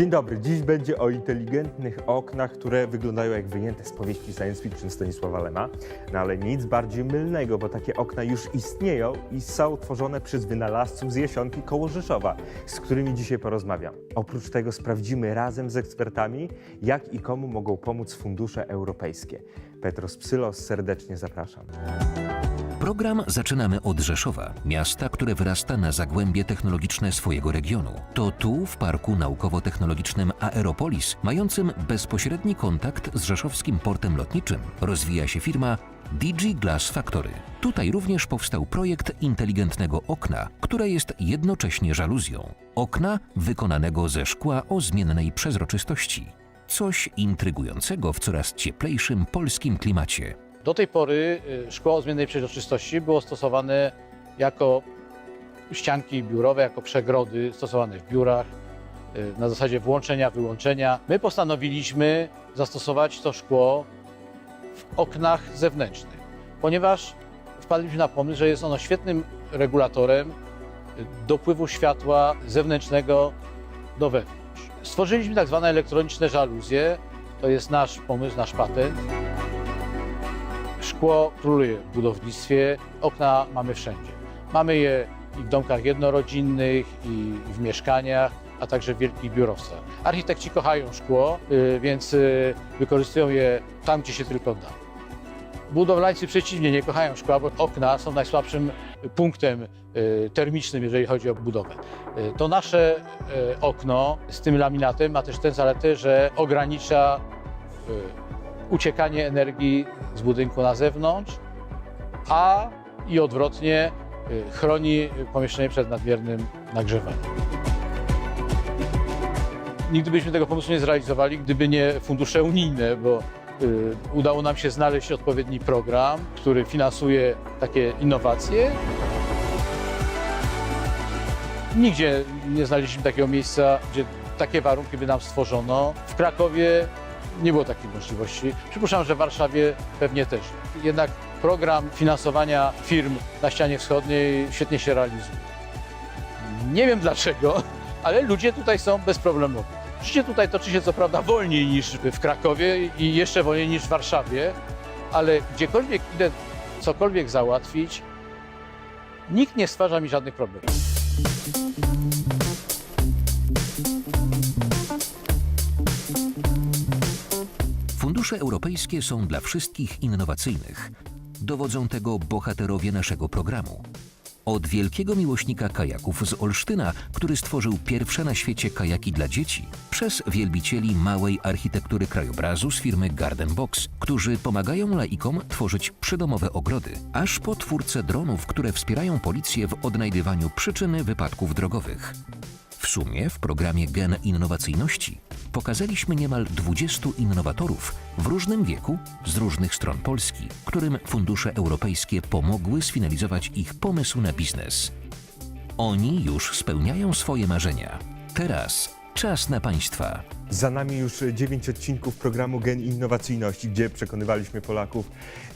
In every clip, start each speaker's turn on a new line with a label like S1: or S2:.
S1: Dzień dobry, dziś będzie o inteligentnych oknach, które wyglądają jak wyjęte z powieści science fiction Stanisława Lema. No ale nic bardziej mylnego, bo takie okna już istnieją i są tworzone przez wynalazców z Jasionki koło Rzeszowa, z którymi dzisiaj porozmawiam. Oprócz tego sprawdzimy razem z ekspertami, jak i komu mogą pomóc fundusze europejskie. Petros Psylos, serdecznie zapraszam.
S2: Program zaczynamy od Rzeszowa, miasta, które wyrasta na zagłębie technologiczne swojego regionu. To tu, w Parku Naukowo-Technologicznym Aeropolis, mającym bezpośredni kontakt z rzeszowskim portem lotniczym, rozwija się firma DG Glass Factory. Tutaj również powstał projekt inteligentnego okna, które jest jednocześnie żaluzją. Okna wykonanego ze szkła o zmiennej przezroczystości. Coś intrygującego w coraz cieplejszym polskim klimacie.
S3: Do tej pory szkło o zmiennej przezroczystości było stosowane jako ścianki biurowe, jako przegrody stosowane w biurach, na zasadzie włączenia, wyłączenia. My postanowiliśmy zastosować to szkło w oknach zewnętrznych, ponieważ wpadliśmy na pomysł, że jest ono świetnym regulatorem dopływu światła zewnętrznego do wewnątrz. Stworzyliśmy tak zwane elektroniczne żaluzje, to jest nasz pomysł, nasz patent. Szkło króluje w budownictwie, okna mamy wszędzie. Mamy je i w domkach jednorodzinnych, i w mieszkaniach, a także w wielkich biurowcach. Architekci kochają szkło, więc wykorzystują je tam, gdzie się tylko da. Budowlańcy przeciwnie, nie kochają szkła, bo okna są najsłabszym punktem termicznym, jeżeli chodzi o budowę. To nasze okno z tym laminatem ma też tę zaletę, że ogranicza uciekanie energii z budynku na zewnątrz, a i odwrotnie chroni pomieszczenie przed nadmiernym nagrzewaniem. Nigdy byśmy tego pomysłu nie zrealizowali, gdyby nie fundusze unijne, bo udało nam się znaleźć odpowiedni program, który finansuje takie innowacje. Nigdzie nie znaleźliśmy takiego miejsca, gdzie takie warunki by nam stworzono. W Krakowie nie było takiej możliwości. Przypuszczam, że w Warszawie pewnie też. Jednak program finansowania firm na ścianie wschodniej świetnie się realizuje. Nie wiem dlaczego, ale ludzie tutaj są bezproblemowi. Życie tutaj toczy się co prawda wolniej niż w Krakowie i jeszcze wolniej niż w Warszawie, ale gdziekolwiek idę cokolwiek załatwić, nikt nie stwarza mi żadnych problemów.
S2: Fundusze europejskie są dla wszystkich innowacyjnych. Dowodzą tego bohaterowie naszego programu. Od wielkiego miłośnika kajaków z Olsztyna, który stworzył pierwsze na świecie kajaki dla dzieci, przez wielbicieli małej architektury krajobrazu z firmy Garden Box, którzy pomagają laikom tworzyć przydomowe ogrody, aż po twórcę dronów, które wspierają policję w odnajdywaniu przyczyny wypadków drogowych. W sumie w programie Gen Innowacyjności pokazaliśmy niemal 20 innowatorów w różnym wieku z różnych stron Polski, którym fundusze europejskie pomogły sfinalizować ich pomysł na biznes. Oni już spełniają swoje marzenia. Teraz czas na Państwa.
S1: Za nami już 9 odcinków programu Gen Innowacyjności, gdzie przekonywaliśmy Polaków,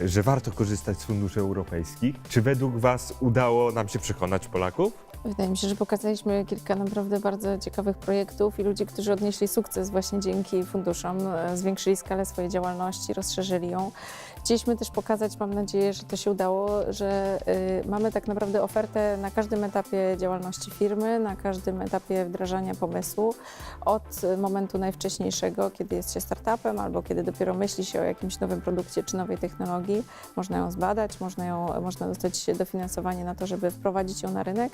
S1: że warto korzystać z funduszy europejskich. Czy według Was udało nam się przekonać Polaków?
S4: Wydaje mi się, że pokazaliśmy kilka naprawdę bardzo ciekawych projektów i ludzi, którzy odnieśli sukces właśnie dzięki funduszom, zwiększyli skalę swojej działalności, rozszerzyli ją. Chcieliśmy też pokazać, mam nadzieję, że to się udało, że mamy tak naprawdę ofertę na każdym etapie działalności firmy, na każdym etapie wdrażania pomysłu, od momentu najwcześniejszego, kiedy jest się startupem albo kiedy dopiero myśli się o jakimś nowym produkcie czy nowej technologii. Można ją zbadać, można dostać dofinansowanie na to, żeby wprowadzić ją na rynek,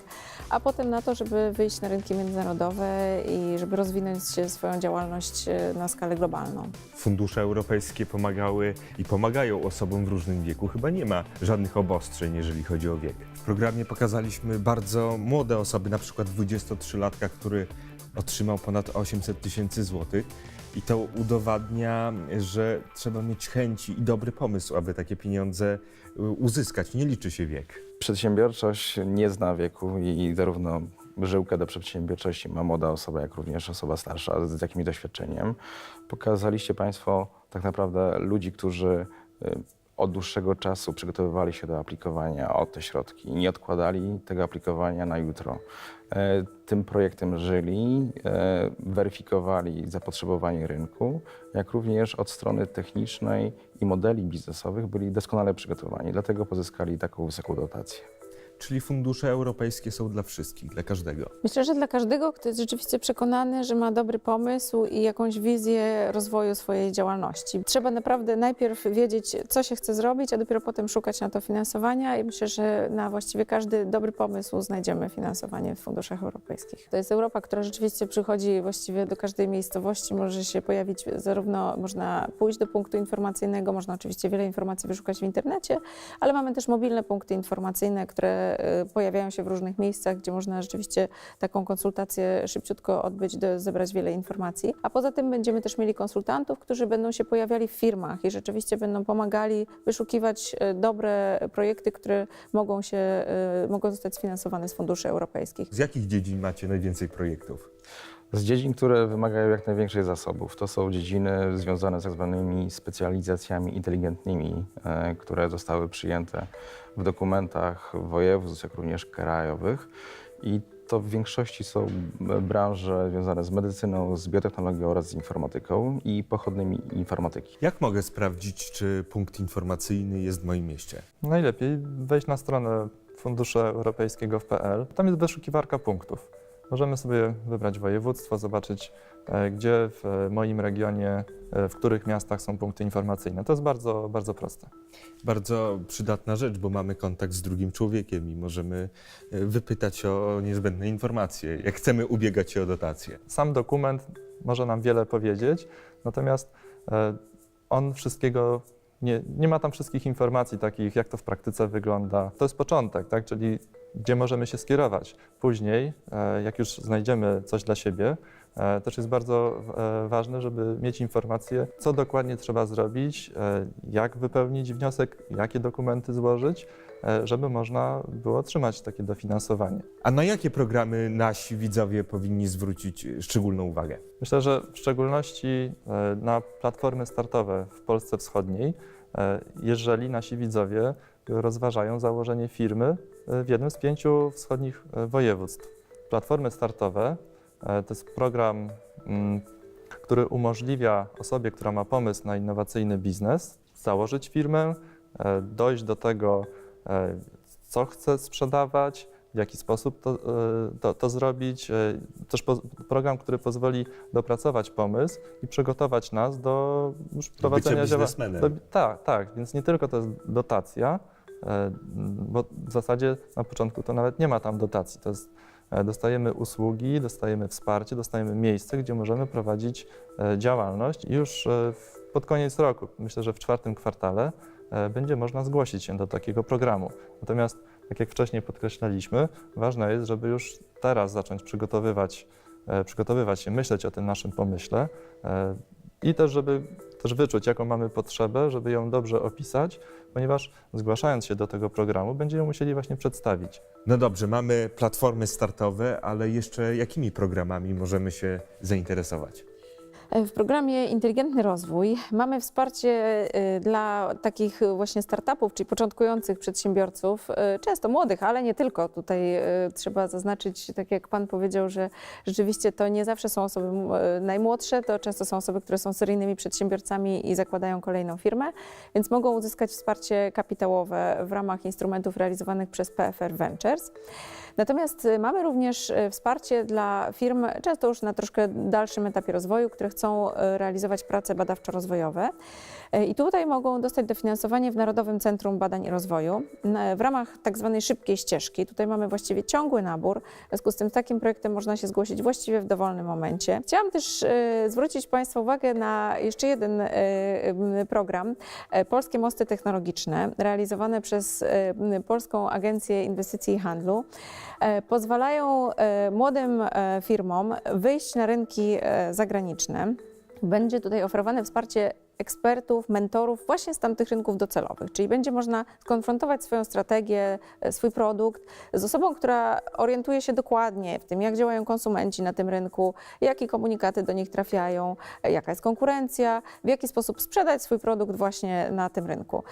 S4: a potem na to, żeby wyjść na rynki międzynarodowe i żeby rozwinąć swoją działalność na skalę globalną.
S1: Fundusze europejskie pomagały i pomagają osobom w różnym wieku. Chyba nie ma żadnych obostrzeń, jeżeli chodzi o wiek. W programie pokazaliśmy bardzo młode osoby, na przykład 23-latka, który otrzymał ponad 800 000 złotych. I to udowadnia, że trzeba mieć chęci i dobry pomysł, aby takie pieniądze uzyskać. Nie liczy się wiek.
S5: Przedsiębiorczość nie zna wieku i zarówno żyłkę do przedsiębiorczości ma młoda osoba, jak również osoba starsza z jakimś doświadczeniem. Pokazaliście Państwo tak naprawdę ludzi, którzy od dłuższego czasu przygotowywali się do aplikowania o te środki i nie odkładali tego aplikowania na jutro. Tym projektem żyli, weryfikowali zapotrzebowanie rynku, jak również od strony technicznej i modeli biznesowych byli doskonale przygotowani, dlatego pozyskali taką wysoką dotację.
S1: Czyli fundusze europejskie są dla wszystkich, dla każdego.
S4: Myślę, że dla każdego, kto jest rzeczywiście przekonany, że ma dobry pomysł i jakąś wizję rozwoju swojej działalności. Trzeba naprawdę najpierw wiedzieć, co się chce zrobić, a dopiero potem szukać na to finansowania i myślę, że na właściwie każdy dobry pomysł znajdziemy finansowanie w funduszach europejskich. To jest Europa, która rzeczywiście przychodzi właściwie do każdej miejscowości, może się pojawić zarówno, można pójść do punktu informacyjnego, można oczywiście wiele informacji wyszukać w internecie, ale mamy też mobilne punkty informacyjne, które pojawiają się w różnych miejscach, gdzie można rzeczywiście taką konsultację szybciutko odbyć, zebrać wiele informacji. A poza tym będziemy też mieli konsultantów, którzy będą się pojawiali w firmach i rzeczywiście będą pomagali wyszukiwać dobre projekty, które mogą zostać sfinansowane z funduszy europejskich.
S1: Z jakich dziedzin macie najwięcej projektów?
S5: Z dziedzin, które wymagają jak największych zasobów. To są dziedziny związane z tak zwanymi specjalizacjami inteligentnymi, które zostały przyjęte w dokumentach województw, jak również krajowych. I to w większości są branże związane z medycyną, z biotechnologią oraz z informatyką i pochodnymi informatyki.
S1: Jak mogę sprawdzić, czy punkt informacyjny jest w moim mieście?
S6: Najlepiej wejść na stronę funduszeuropejskiego.pl. Tam jest wyszukiwarka punktów. Możemy sobie wybrać województwo, zobaczyć, gdzie w moim regionie, w których miastach są punkty informacyjne. To jest bardzo, bardzo proste.
S1: Bardzo przydatna rzecz, bo mamy kontakt z drugim człowiekiem i możemy wypytać o niezbędne informacje, jak chcemy ubiegać się o dotacje.
S6: Sam dokument może nam wiele powiedzieć, natomiast on wszystkiego nie ma tam wszystkich informacji takich, jak to w praktyce wygląda. To jest początek, tak? Czyli gdzie możemy się skierować. Później, jak już znajdziemy coś dla siebie, też jest bardzo ważne, żeby mieć informacje, co dokładnie trzeba zrobić, jak wypełnić wniosek, jakie dokumenty złożyć, żeby można było otrzymać takie dofinansowanie.
S1: A na jakie programy nasi widzowie powinni zwrócić szczególną uwagę?
S6: Myślę, że w szczególności na platformy startowe w Polsce Wschodniej, jeżeli nasi widzowie rozważają założenie firmy w jednym z 5 wschodnich województw. Platformy startowe to jest program, który umożliwia osobie, która ma pomysł na innowacyjny biznes, założyć firmę, dojść do tego, co chce sprzedawać, w jaki sposób to zrobić. Też program, który pozwoli dopracować pomysł i przygotować nas do już prowadzenia
S1: biznesmenem.
S6: Tak, więc nie tylko to jest dotacja, bo w zasadzie na początku to nawet nie ma tam dotacji. To jest, dostajemy usługi, dostajemy wsparcie, dostajemy miejsce, gdzie możemy prowadzić działalność i już pod koniec roku, myślę, że w 4. kwartale będzie można zgłosić się do takiego programu. Natomiast, tak jak wcześniej podkreślaliśmy, ważne jest, żeby już teraz zacząć przygotowywać się, myśleć o tym naszym pomyśle i też, żeby wyczuć, jaką mamy potrzebę, żeby ją dobrze opisać, ponieważ zgłaszając się do tego programu, będziemy musieli właśnie przedstawić.
S1: No dobrze, mamy platformy startowe, ale jeszcze jakimi programami możemy się zainteresować?
S4: W programie Inteligentny Rozwój mamy wsparcie dla takich właśnie startupów, czyli początkujących przedsiębiorców, często młodych, ale nie tylko. Tutaj trzeba zaznaczyć, tak jak Pan powiedział, że rzeczywiście to nie zawsze są osoby najmłodsze, to często są osoby, które są seryjnymi przedsiębiorcami i zakładają kolejną firmę, więc mogą uzyskać wsparcie kapitałowe w ramach instrumentów realizowanych przez PFR Ventures. Natomiast mamy również wsparcie dla firm, często już na troszkę dalszym etapie rozwoju, które chcą realizować prace badawczo-rozwojowe. I tutaj mogą dostać dofinansowanie w Narodowym Centrum Badań i Rozwoju w ramach tak zwanej szybkiej ścieżki. Tutaj mamy właściwie ciągły nabór, w związku z tym z takim projektem można się zgłosić właściwie w dowolnym momencie. Chciałam też zwrócić Państwa uwagę na jeszcze jeden program, Polskie Mosty Technologiczne, realizowane przez Polską Agencję Inwestycji i Handlu. Pozwalają młodym firmom wyjść na rynki zagraniczne. Będzie tutaj oferowane wsparcie ekspertów, mentorów właśnie z tamtych rynków docelowych, czyli będzie można skonfrontować swoją strategię, swój produkt z osobą, która orientuje się dokładnie w tym, jak działają konsumenci na tym rynku, jakie komunikaty do nich trafiają, jaka jest konkurencja, w jaki sposób sprzedać swój produkt właśnie na tym rynku.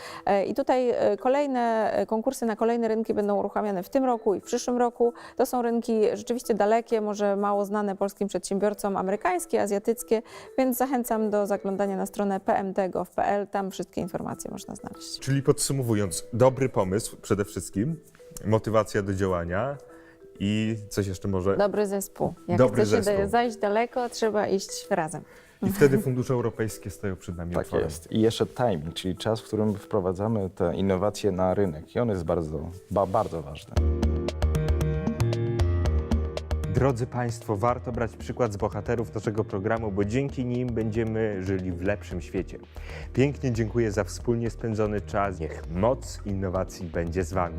S4: I tutaj kolejne konkursy na kolejne rynki będą uruchamiane w tym roku i w przyszłym roku. To są rynki rzeczywiście dalekie, może mało znane polskim przedsiębiorcom, amerykańskie, azjatyckie, więc zachęcam do zaglądania na stronę pmd.gov.pl, tam wszystkie informacje można znaleźć.
S1: Czyli podsumowując, dobry pomysł przede wszystkim, motywacja do działania i coś jeszcze może...
S4: Dobry zespół. Jak
S1: Dobry
S4: chce się
S1: zespół.
S4: zajść daleko, trzeba iść razem.
S1: I wtedy fundusze europejskie stoją przed nami
S5: Tak
S1: otworem.
S5: jest. I jeszcze timing, czyli czas, w którym wprowadzamy te innowacje na rynek. I on jest bardzo ważny.
S1: Drodzy Państwo, warto brać przykład z bohaterów naszego programu, bo dzięki nim będziemy żyli w lepszym świecie. Pięknie dziękuję za wspólnie spędzony czas. Niech moc innowacji będzie z Wami.